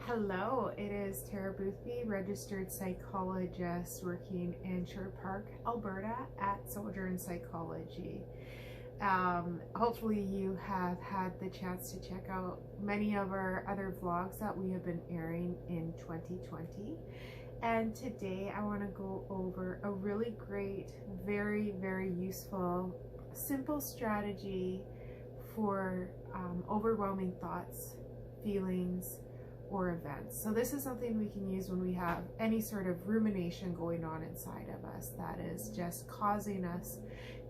Hello, it is Tara Boothby, registered psychologist working in Sherwood Park, Alberta at Sojourn Psychology. Hopefully you have had the chance to check out many of our other vlogs that we have been airing in 2020. And today I want to go over a really great, very useful, simple strategy for overwhelming thoughts, feelings, or events. So this is something we can use when we have any sort of rumination going on inside of us that is just causing us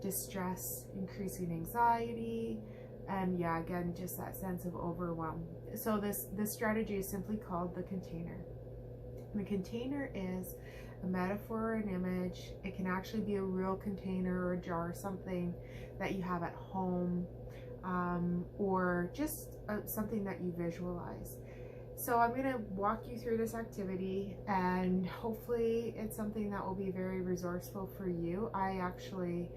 distress, increasing anxiety, and yeah, again, just that sense of overwhelm. So this strategy is simply called the container. The container is a metaphor or an image. It can actually be a real container or a jar, something that you have at home, or just something that you visualize. So I'm going to walk you through this activity, and hopefully it's something that will be very resourceful for you. I actually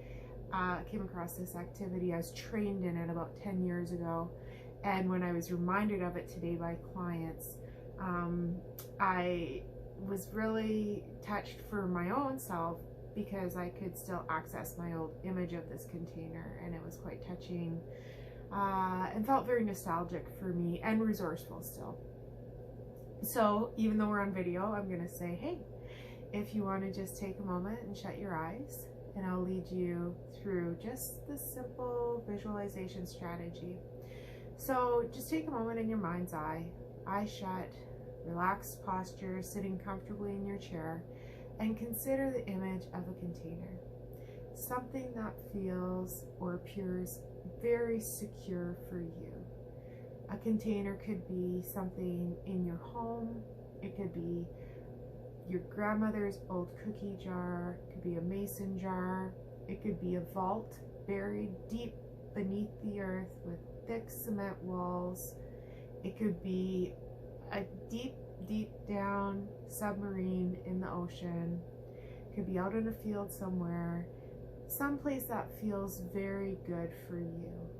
came across this activity. I was trained in it about 10 years ago, and when I was reminded of it today by clients, I was really touched for my own self because I could still access my old image of this container, and it was quite touching and felt very nostalgic for me and resourceful still. So even though we're on video, I'm going to say, hey, if you want to just take a moment and shut your eyes, and I'll lead you through just this simple visualization strategy. So just take a moment in your mind's eye, eyes shut, relaxed posture, sitting comfortably in your chair, and consider the image of a container. Something that feels or appears very secure for you. A container could be something in your home. It could be your grandmother's old cookie jar. It could be a mason jar. It could be a vault buried deep beneath the earth with thick cement walls. It could be a deep down submarine in the ocean. It could be out in a field somewhere. Someplace that feels very good for you.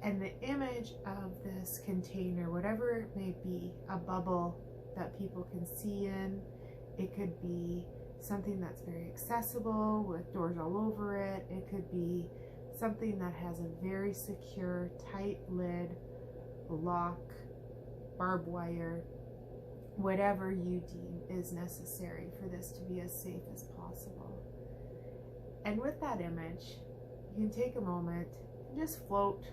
And the image of this container, whatever it may be, a bubble that people can see in, it could be something that's very accessible with doors all over it. It could be something that has a very secure, tight lid, lock, barbed wire, whatever you deem is necessary for this to be as safe as possible. And with that image, you can take a moment and just float,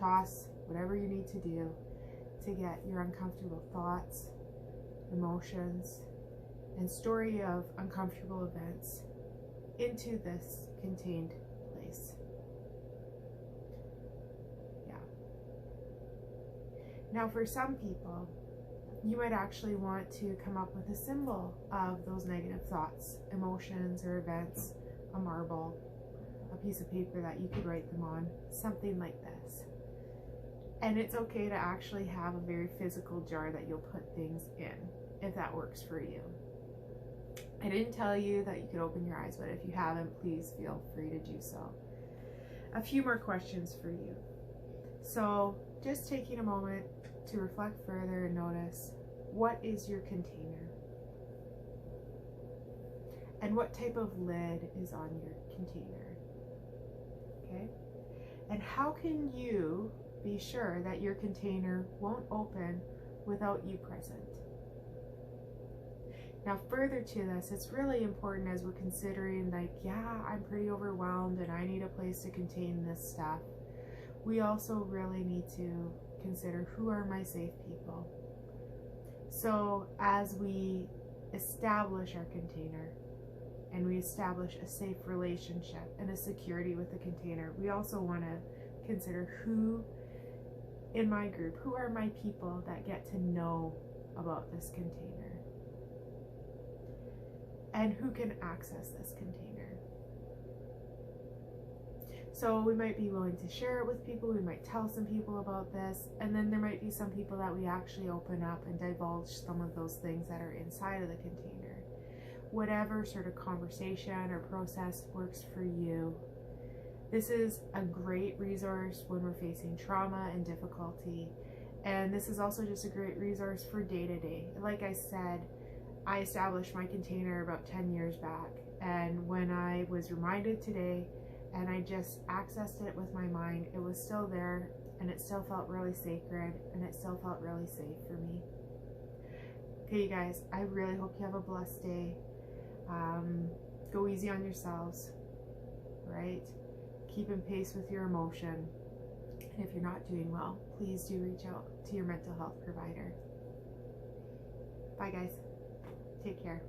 toss whatever you need to do to get your uncomfortable thoughts, emotions, and story of uncomfortable events into this contained place. Yeah. Now for some people, you might actually want to come up with a symbol of those negative thoughts, emotions, or events, a marble, a piece of paper that you could write them on, something like this. And it's okay to actually have a very physical jar that you'll put things in, if that works for you. I didn't tell you that you could open your eyes, but if you haven't, please feel free to do so. A few more questions for you. So just taking a moment to reflect further and notice, what is your container? And what type of lid is on your container? Okay? And how can you be sure that your container won't open without you present? Now further to this, it's really important as we're considering like, yeah, I'm pretty overwhelmed and I need a place to contain this stuff. We also really need to consider, who are my safe people? So as we establish our container and we establish a safe relationship and a security with the container, we also want to consider, who in my group, who are my people that get to know about this container? And who can access this container? So we might be willing to share it with people, we might tell some people about this, and then there might be some people that we actually open up and divulge some of those things that are inside of the container. Whatever sort of conversation or process works for you. This is a great resource when we're facing trauma and difficulty, And this is also just a great resource for day to day. Like I said, I established my container about 10 years back. And when I was reminded today and I just accessed it with my mind, it was still there and it still felt really sacred and it still felt really safe for me. Okay, you guys, I really hope you have a blessed day. Go easy on yourselves, right? Keep in pace with your emotion. And if you're not doing well, please do reach out to your mental health provider. Bye, guys. Take care.